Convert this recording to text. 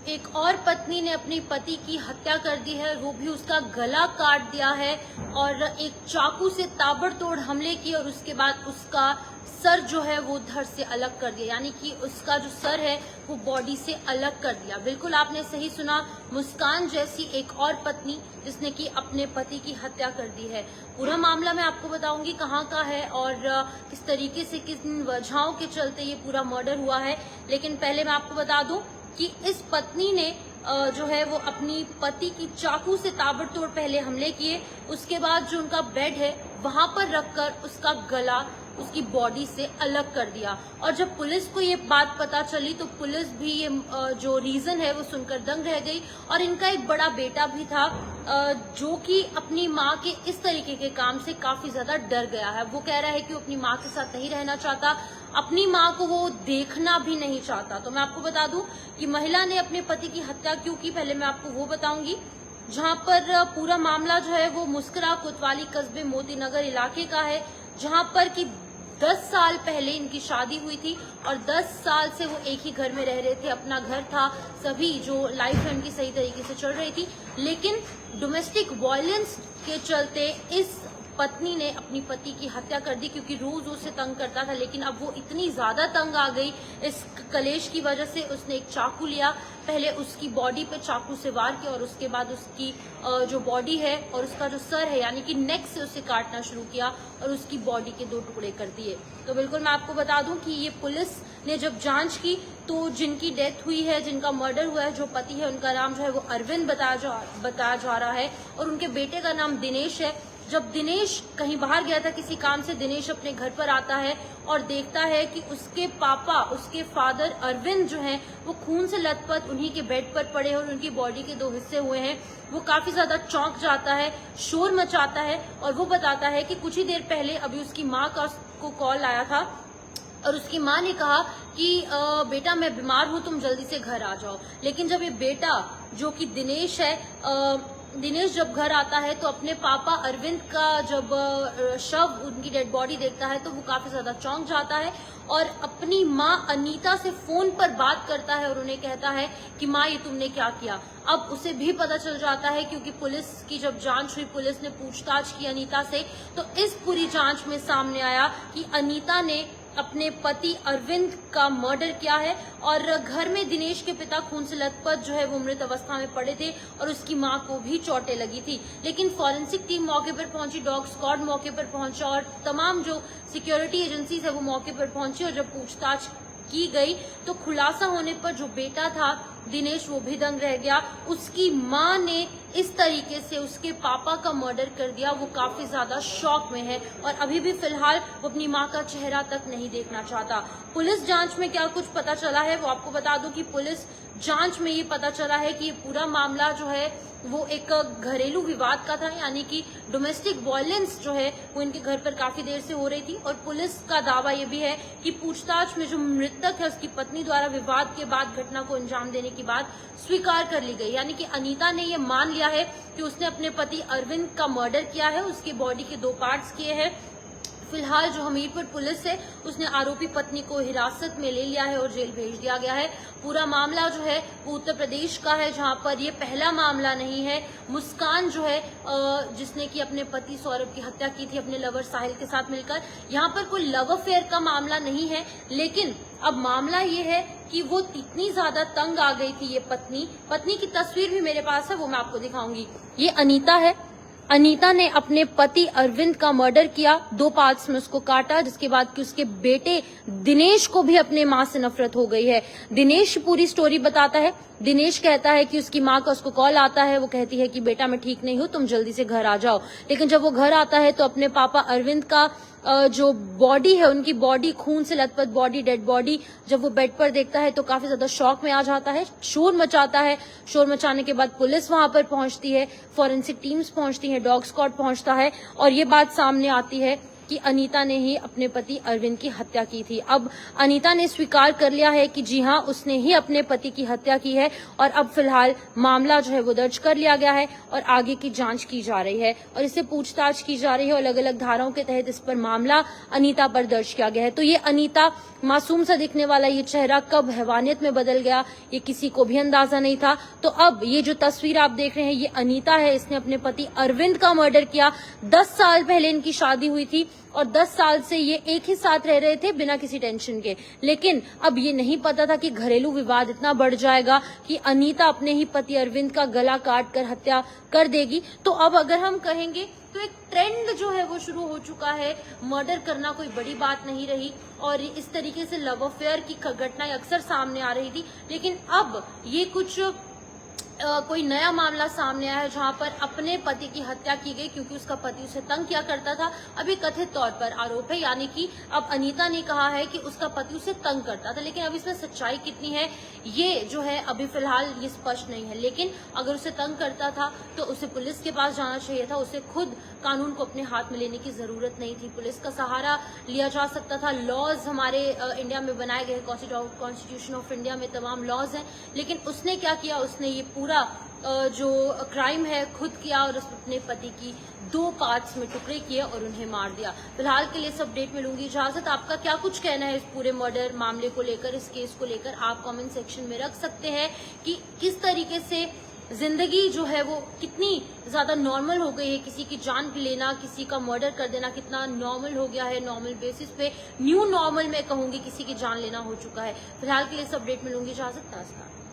एक और पत्नी ने अपनी पति की हत्या कर दी है, वो भी उसका गला काट दिया है और एक चाकू से ताबड़तोड़ हमले किए और उसके बाद उसका सर जो है वो धड़ से अलग कर दिया, यानी कि उसका जो सर है वो बॉडी से अलग कर दिया। बिल्कुल आपने सही सुना, मुस्कान जैसी एक और पत्नी जिसने कि अपने पति की हत्या कर दी है। पूरा मामला मैं आपको बताऊंगी कहाँ का है और किस तरीके से किन वजहों के चलते ये पूरा मर्डर हुआ है। लेकिन पहले मैं आपको बता दूं कि इस पत्नी ने जो है वो अपनी पति की चाकू से ताबड़तोड़ पहले हमले किए, उसके बाद जो उनका बेड है वहां पर रखकर उसका गला उसकी बॉडी से अलग कर दिया। और जब पुलिस को ये बात पता चली तो पुलिस भी ये जो रीजन है वो सुनकर दंग रह गई। और इनका एक बड़ा बेटा भी था जो कि अपनी माँ के इस तरीके के काम से काफी ज्यादा डर गया है। वो कह रहा है कि वो अपनी माँ के साथ नहीं रहना चाहता, अपनी माँ को वो देखना भी नहीं चाहता। तो मैं आपको बता दूं कि महिला ने अपने पति की हत्या क्यों की, पहले मैं आपको वो बताऊंगी। जहां पर पूरा मामला जो है वो मुस्कुरा कोतवाली कस्बे मोती नगर इलाके का है, जहां पर कि 10 साल पहले इनकी शादी हुई थी और 10 साल से वो एक ही घर में रह रहे थे। अपना घर था, सभी जो लाइफ है उनकी सही तरीके से चल रही थी, लेकिन डोमेस्टिक वायलेंस के चलते इस पत्नी ने अपनी पति की हत्या कर दी, क्योंकि रोज उसे तंग करता था। लेकिन अब वो इतनी ज्यादा तंग आ गई इस कलेश की वजह से, उसने एक चाकू लिया, पहले उसकी बॉडी पे चाकू से वार किया और उसके बाद उसकी जो बॉडी है और उसका जो सर है यानी कि नेक से उसे काटना शुरू किया और उसकी बॉडी के 2 टुकड़े कर दिए। तो बिल्कुल मैं आपको बता दूं कि ये पुलिस ने जब जांच की तो जिनकी डेथ हुई है, जिनका मर्डर हुआ है, जो पति है, उनका नाम जो है वो अरविंद बताया जा रहा है और उनके बेटे का नाम दिनेश है। जब दिनेश कहीं बाहर गया था किसी काम से, दिनेश अपने घर पर आता है और देखता है कि उसके पापा, उसके फादर अरविंद जो हैं वो खून से लथपथ उन्हीं के बेड पर पड़े हैं और उनकी बॉडी के 2 हिस्से हुए हैं। वो काफी ज्यादा चौंक जाता है, शोर मचाता है और वो बताता है कि कुछ ही देर पहले अभी उसकी माँ को कॉल आया था और उसकी माँ ने कहा कि बेटा मैं बीमार हूँ, तुम जल्दी से घर आ जाओ। लेकिन जब ये बेटा जो कि दिनेश है, दिनेश जब घर आता है तो अपने पापा अरविंद का जब शव, उनकी डेड बॉडी देखता है तो वो काफी ज्यादा चौंक जाता है और अपनी माँ अनीता से फोन पर बात करता है और उन्हें कहता है कि माँ ये तुमने क्या किया। अब उसे भी पता चल जाता है, क्योंकि पुलिस की जब जांच हुई, पुलिस ने पूछताछ की अनीता से, तो इस पूरी जांच में सामने आया कि अनीता ने अपने पति अरविंद का मर्डर किया है और घर में दिनेश के पिता खून से लथपथ जो है वो मृत अवस्था में पड़े थे और उसकी मां को भी चोटें लगी थी। लेकिन फॉरेंसिक टीम मौके पर पहुंची, डॉग स्क्वाड मौके पर पहुंचा और तमाम जो सिक्योरिटी एजेंसीज है वो मौके पर पहुंची और जब पूछताछ की गई तो खुलासा होने पर जो बेटा था दिनेश वो भी दंग रह गया। उसकी माँ ने इस तरीके से उसके पापा का मर्डर कर दिया, वो काफी ज्यादा शॉक में है और अभी भी फिलहाल वो अपनी माँ का चेहरा तक नहीं देखना चाहता। पुलिस जांच में क्या कुछ पता चला है वो आपको बता दूं कि पुलिस जांच में ये पता चला है कि ये पूरा मामला जो है वो एक घरेलू विवाद का था, यानी कि डोमेस्टिक वायलेंस जो है वो इनके घर पर काफी देर से हो रही थी। और पुलिस का दावा ये भी है कि पूछताछ में जो मृतक है उसकी पत्नी द्वारा विवाद के बाद घटना को अंजाम देने की बात स्वीकार कर ली गई, यानी कि अनीता ने ये मान लिया है कि उसने अपने पति अरविंद का मर्डर किया है, उसकी बॉडी के 2 पार्ट्स किए हैं। फिलहाल जो हमीरपुर पुलिस है उसने आरोपी पत्नी को हिरासत में ले लिया है और जेल भेज दिया गया है। पूरा मामला जो है वो उत्तर प्रदेश का है, जहां पर ये पहला मामला नहीं है। मुस्कान जो है जिसने कि अपने पति सौरभ की हत्या की थी अपने लवर साहिल के साथ मिलकर, यहाँ पर कोई लव अफेयर का मामला नहीं है, लेकिन अब मामला ये है कि वो इतनी ज्यादा तंग आ गई थी ये पत्नी की तस्वीर भी मेरे पास है, वो मैं आपको दिखाऊंगी। ये अनीता है। अनीता ने अपने पति अरविंद का मर्डर किया, 2 पार्ट्स में उसको काटा, जिसके बाद कि उसके बेटे दिनेश को भी अपने माँ से नफरत हो गई है। दिनेश पूरी स्टोरी बताता है। दिनेश कहता है कि उसकी माँ का उसको कॉल आता है, वो कहती है कि बेटा मैं ठीक नहीं हूँ, तुम जल्दी से घर आ जाओ। लेकिन जब वो घर आता है तो अपने पापा अरविंद का जो बॉडी है, उनकी बॉडी खून से लथपथ बॉडी, डेड बॉडी, जब वो बेड पर देखता है तो काफी ज्यादा शॉक में आ जाता है, शोर मचाता है। शोर मचाने के बाद पुलिस वहां पर पहुंचती है, फॉरेंसिक टीम्स पहुंचती हैं, डॉग स्क्वाड पहुंचता है और ये बात सामने आती है कि अनीता ने ही अपने पति अरविंद की हत्या की थी। अब अनीता ने स्वीकार कर लिया है कि जी हाँ, उसने ही अपने पति की हत्या की है और अब फिलहाल मामला जो है वो दर्ज कर लिया गया है और आगे की जांच की जा रही है और इससे पूछताछ की जा रही है और अलग अलग धाराओं के तहत इस पर मामला अनीता पर दर्ज किया गया है। तो ये अनीता, मासूम सा दिखने वाला ये चेहरा कब हैवानियत में बदल गया, ये किसी को भी अंदाजा नहीं था। तो अब ये जो तस्वीर आप देख रहे हैं, ये अनीता है। इसने अपने पति अरविंद का मर्डर किया। 10 साल पहले इनकी शादी हुई थी और 10 साल से ये एक ही साथ रह रहे थे बिना किसी टेंशन के। लेकिन अब ये नहीं पता था कि घरेलू विवाद इतना बढ़ जाएगा कि अनीता अपने ही पति अरविंद का गला काट कर हत्या कर देगी। तो अब अगर हम कहेंगे तो एक ट्रेंड जो है वो शुरू हो चुका है। मर्डर करना कोई बड़ी बात नहीं रही और इस तरीके से लव अफेयर की घटनाएं अक्सर सामने आ रही थी, लेकिन अब ये कुछ कोई नया मामला सामने आया है जहां पर अपने पति की हत्या की गई क्योंकि उसका पति उसे तंग किया करता था। अभी कथित तौर पर आरोप है, यानी कि अब अनीता ने कहा है कि उसका पति उसे तंग करता था, लेकिन अब इसमें सच्चाई कितनी है ये जो है अभी फिलहाल ये स्पष्ट नहीं है। लेकिन अगर उसे तंग करता था तो उसे पुलिस के पास जाना चाहिए था, उसे खुद कानून को अपने हाथ में लेने की जरूरत नहीं थी, पुलिस का सहारा लिया जा सकता था। लॉज हमारे इंडिया में बनाए गए, कॉन्स्टिट्यूशन ऑफ इंडिया में तमाम लॉज हैं, लेकिन उसने क्या किया, उसने ये पूरा जो क्राइम है खुद किया और उसने अपने पति की 2 पार्ट्स में टुकड़े किए और उन्हें मार दिया। फिलहाल के लिए इस अपडेट में लूंगी इजाजत। आपका क्या कुछ कहना है इस पूरे मर्डर मामले को लेकर, इस केस को लेकर, आप कमेंट सेक्शन में रख सकते हैं कि किस तरीके से जिंदगी जो है वो कितनी ज्यादा नॉर्मल हो गई है। किसी की जान लेना, किसी का मर्डर कर देना कितना नॉर्मल हो गया है, नॉर्मल बेसिस पे, न्यू नॉर्मल मैं कहूंगी किसी की जान लेना हो चुका है। फिलहाल के लिए इस अपडेट में लूंगी इजाजत। नमस्कार।